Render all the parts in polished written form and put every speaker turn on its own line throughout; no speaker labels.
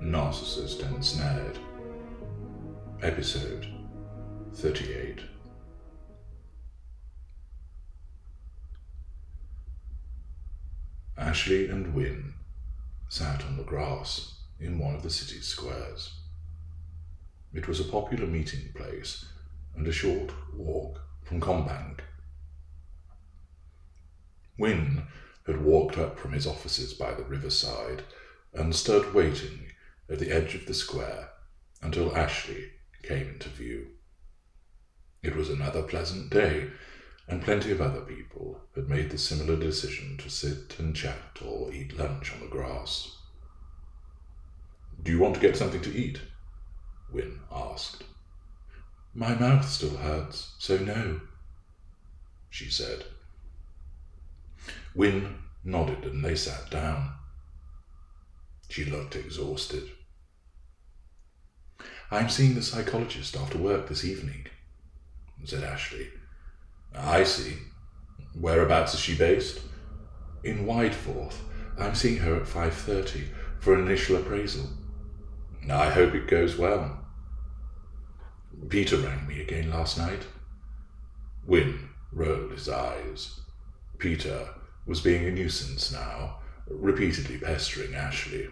Narcissist Ensnared, Episode 38. Ashleigh and Wynne sat on the grass in one of the city's squares. It was a popular meeting place and a short walk from Combank. Wynne had walked up from his offices by the riverside and stood waiting at the edge of the square until Ashleigh came into view. It was another pleasant day, and plenty of other people had made the similar decision to sit and chat or eat lunch on the grass. "Do you want to get something to eat?" Wynne asked. "My mouth still hurts, so no," she said. Wynne nodded and they sat down. She looked exhausted. "I'm seeing the psychologist after work this evening," said Ashleigh. "I see. Whereabouts is she based?" "In Wideforth. I'm seeing her at 5:30 for an initial appraisal." "I hope it goes well." "Peter rang me again last night." Wynne rolled his eyes. Peter was being a nuisance now, repeatedly pestering Ashleigh.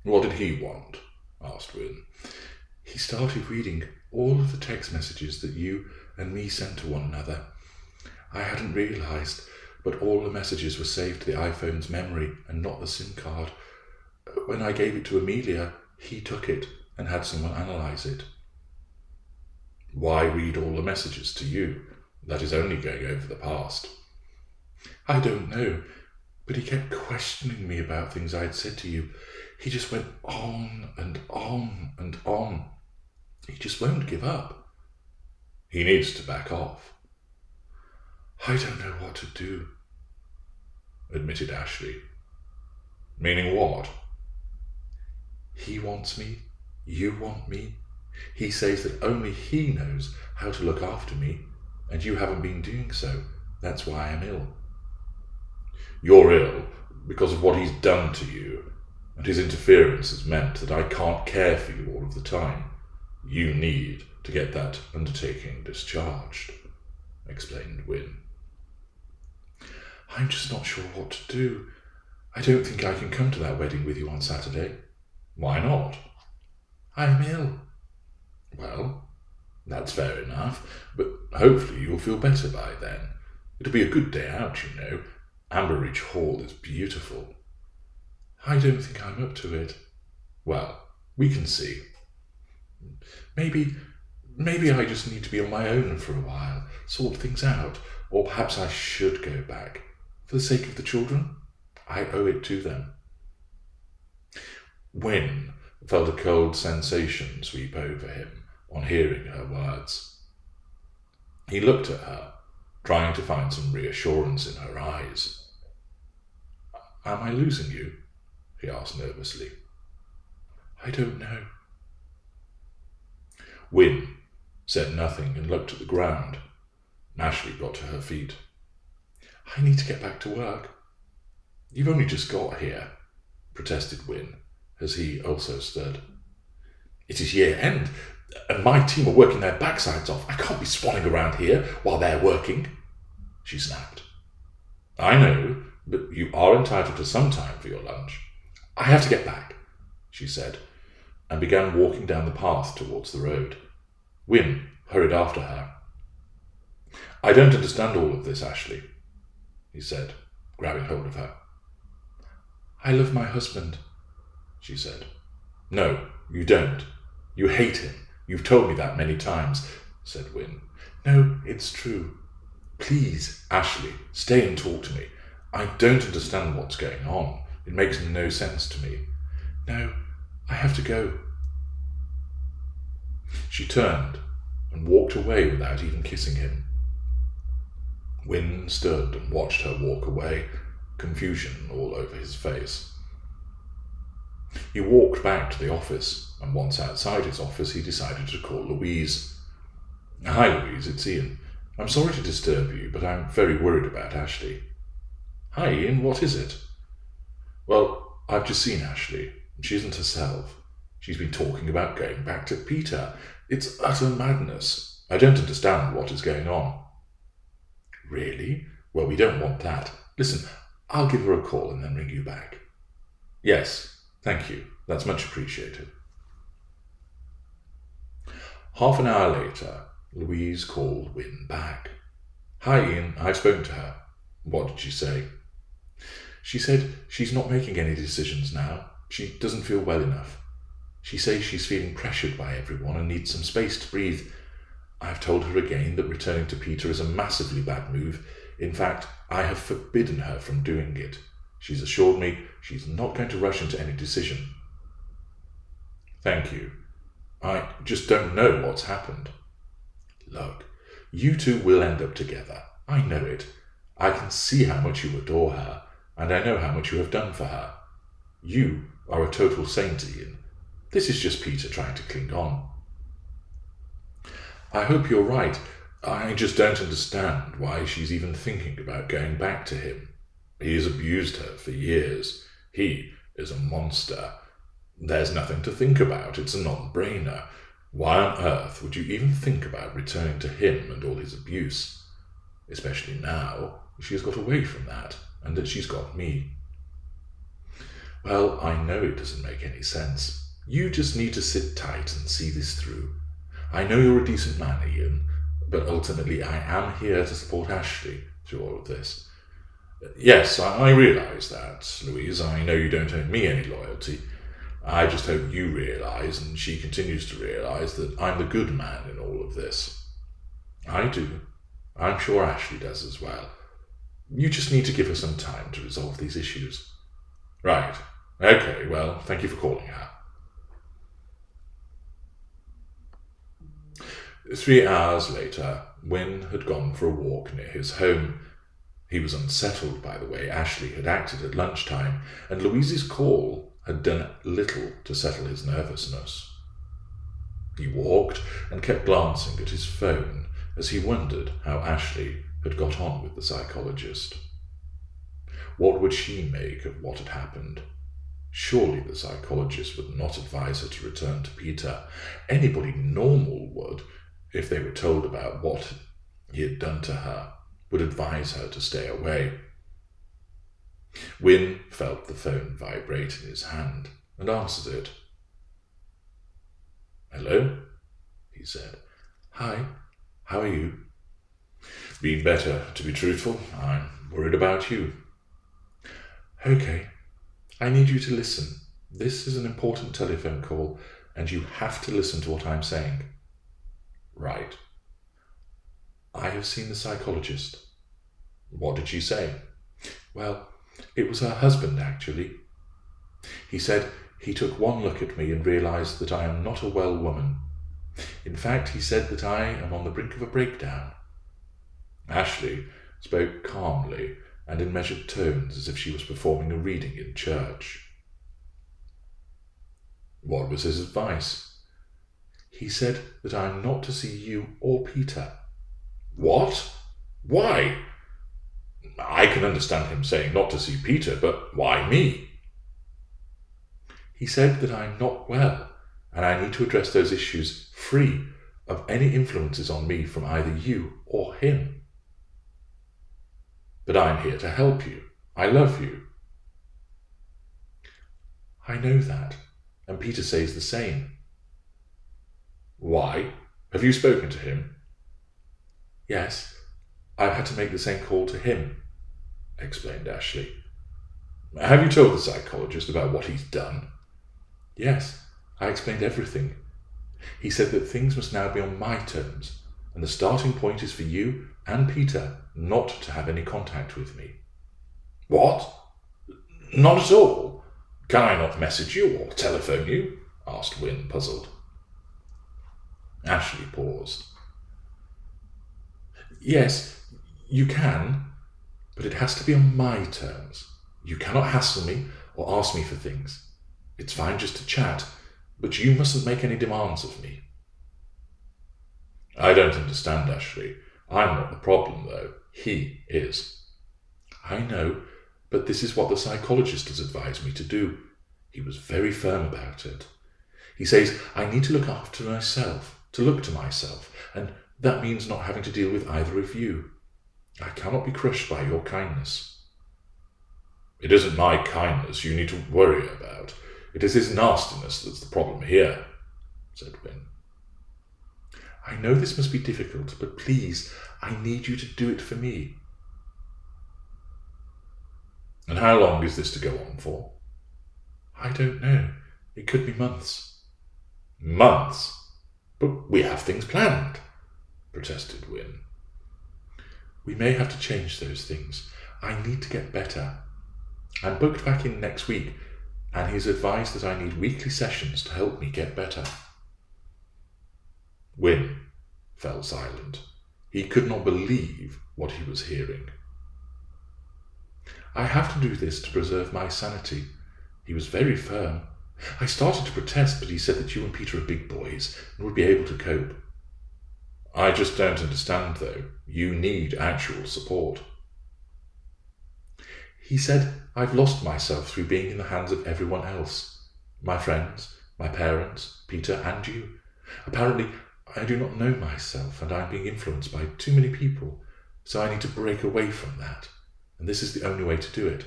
"What did he want?" asked Wynne. "He started reading all of the text messages that you and me sent to one another. I hadn't realised, but all the messages were saved to the iPhone's memory and not the SIM card. When I gave it to Amelia, he took it and had someone analyse it." "Why read all the messages to you? That is only going over the past." "I don't know, but he kept questioning me about things I had said to you. He just went on and on and on. He just won't give up." "He needs to back off." "I don't know what to do," admitted Ashleigh. "Meaning what?" "He wants me, you want me. He says that only he knows how to look after me, and you haven't been doing so. That's why I'm ill." "You're ill because of what he's done to you, and his interference has meant that I can't care for you all of the time. You need to get that undertaking discharged," explained Wynne. "I'm just not sure what to do. I don't think I can come to that wedding with you on Saturday." "Why not?" "I'm ill." "Well, that's fair enough, but hopefully you'll feel better by then. It'll be a good day out, you know. Amberridge Hall is beautiful." "I don't think I'm up to it." "Well, we can see." Maybe I just need to be on my own for a while, sort things out, or perhaps I should go back. For the sake of the children, I owe it to them." Wynne felt a cold sensation sweep over him on hearing her words. He looked at her, trying to find some reassurance in her eyes. "Am I losing you?" he asked nervously. "I don't know." Wynne said nothing and looked at the ground. Ashleigh got to her feet. "I need to get back to work." "You've only just got here," protested Wynne, as he also stood. "It is year end, and my team are working their backsides off. I can't be swanning around here while they're working," she snapped. "I know, but you are entitled to some time for your lunch." "I have to get back," she said, and began walking down the path towards the road. Wynne hurried after her. "I don't understand all of this, Ashleigh," he said, grabbing hold of her. "I love my husband," she said. "No, you don't. You hate him. You've told me that many times," said Wynne. "No, it's true. Please, Ashleigh, stay and talk to me. I don't understand what's going on. It makes no sense to me." "No, I have to go." She turned and walked away without even kissing him. Wynne stood and watched her walk away, confusion all over his face. He walked back to the office, and once outside his office he decided to call Louise. "Hi, Louise, it's Ian. I'm sorry to disturb you, but I'm very worried about Ashleigh." "Hi, Ian, what is it?" "Well, I've just seen Ashleigh. She isn't herself. She's been talking about going back to Peter. It's utter madness. I don't understand what is going on. Really? Well, we don't want that. Listen, I'll give her a call and then ring you back. Yes, thank you. That's much appreciated. Half an hour later, Louise called Wynne back. Hi, Ian. I've spoken to her. What did she say? She said she's not making any decisions now. She doesn't feel well enough. She says she's feeling pressured by everyone and needs some space to breathe. I've told her again that returning to Peter is a massively bad move. In fact, I have forbidden her from doing it. She's assured me she's not going to rush into any decision. Thank you. I just don't know what's happened. Look, you two will end up together. I know it. I can see how much you adore her, and I know how much you have done for her. You are a total saint, Ian. This is just Peter trying to cling on. I hope you're right. I just don't understand why she's even thinking about going back to him. He has abused her for years. He is a monster. There's nothing to think about. It's a non-brainer. Why on earth would you even think about returning to him and all his abuse? Especially now she has got away from that, and that she's got me. Well, I know it doesn't make any sense. You just need to sit tight and see this through. I know you're a decent man, Ian, but ultimately I am here to support Ashleigh through all of this. Yes, I realise that, Louise. I know you don't owe me any loyalty. I just hope you realise, and she continues to realise, that I'm the good man in all of this. I do. I'm sure Ashleigh does as well. You just need to give her some time to resolve these issues. Right. Okay, well, thank you for calling her. 3 hours later, Wynne had gone for a walk near his home. He was unsettled by the way Ashleigh had acted at lunchtime, and Louise's call had done little to settle his nervousness. He walked and kept glancing at his phone as he wondered how Ashleigh had got on with the psychologist. What would she make of what had happened? Surely the psychologist would not advise her to return to Peter. Anybody normal would, if they were told about what he had done to her, would advise her to stay away. Wynne felt the phone vibrate in his hand and answered it. Hello, he said. Hi, how are you? Been better, to be truthful. I'm worried about you. Okay, I need you to listen. This is an important telephone call, and you have to listen to what I'm saying. Right. I have seen the psychologist. What did she say? Well, it was her husband, actually. He said he took one look at me and realised that I am not a well woman. In fact, he said that I am on the brink of a breakdown. Ashleigh spoke calmly and in measured tones as if she was performing a reading in church. What was his advice? He said that I am not to see you or Peter. What? Why? I can understand him saying not to see Peter, but why me? He said that I am not well, and I need to address those issues free of any influences on me from either you or him. But I am here to help you. I love you. I know that, and Peter says the same. Why? Have you spoken to him? Yes, I've had to make the same call to him, explained Ashleigh. Have you told the psychologist about what he's done? Yes, I explained everything. He said that things must now be on my terms, and the starting point is for you and Peter not to have any contact with me. What? Not at all? Can I not message you or telephone you? Asked Wynne, puzzled. Ashleigh paused. Yes, you can, but it has to be on my terms. You cannot hassle me or ask me for things. It's fine just to chat, but you mustn't make any demands of me. I don't understand, Ashleigh. I'm not the problem, though. He is. I know, but this is what the psychologist has advised me to do. He was very firm about it. He says I need to look after myself, to look to myself, and that means not having to deal with either of you. I cannot be crushed by your kindness. It isn't my kindness you need to worry about. It is his nastiness that's the problem here, said Wynne. I know this must be difficult, but please, I need you to do it for me. And how long is this to go on for? I don't know. It could be months. Months? But we have things planned, protested Wynne. We may have to change those things. I need to get better. I'm booked back in next week, and he's advised that I need weekly sessions to help me get better. Wynne fell silent. He could not believe what he was hearing. I have to do this to preserve my sanity. He was very firm. I started to protest, but he said that you and Peter are big boys and would be able to cope. I just don't understand, though. You need actual support. He said I've lost myself through being in the hands of everyone else. My friends, my parents, Peter, and you. Apparently, I do not know myself, and I'm being influenced by too many people, so I need to break away from that, and this is the only way to do it.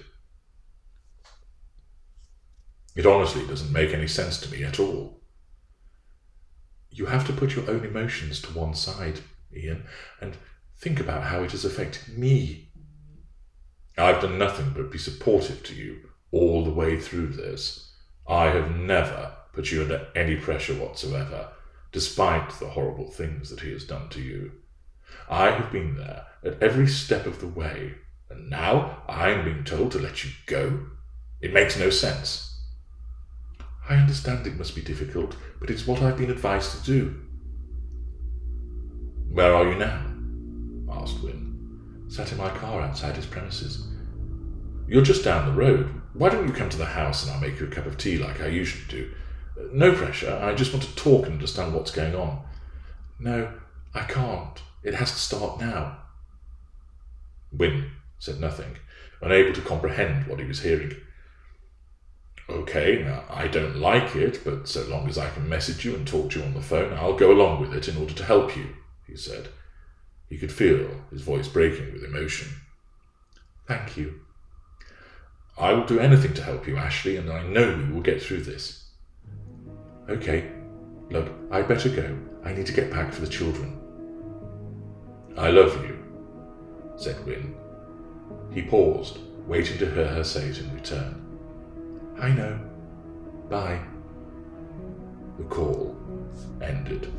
It honestly doesn't make any sense to me at all. You have to put your own emotions to one side, Ian, and think about how it has affected me. I've done nothing but be supportive to you all the way through this. I have never put you under any pressure whatsoever, despite the horrible things that he has done to you. I have been there at every step of the way, and now I'm being told to let you go? It makes no sense. I understand it must be difficult, but it's what I've been advised to do. Where are you now? Asked Wynne. Sat in my car outside his premises. You're just down the road. Why don't you come to the house and I'll make you a cup of tea like I usually do? No pressure. I just want to talk and understand what's going on. No, I can't. It has to start now. Wynne said nothing, unable to comprehend what he was hearing. Okay, now I don't like it, but so long as I can message you and talk to you on the phone, I'll go along with it in order to help you, he said. He could feel his voice breaking with emotion. Thank you. I will do anything to help you, Ashleigh, and I know we will get through this. Okay, look, I'd better go. I need to get back for the children. I love you, said Wynne. He paused, waiting to hear her say it in return. I know. Bye. The call ended.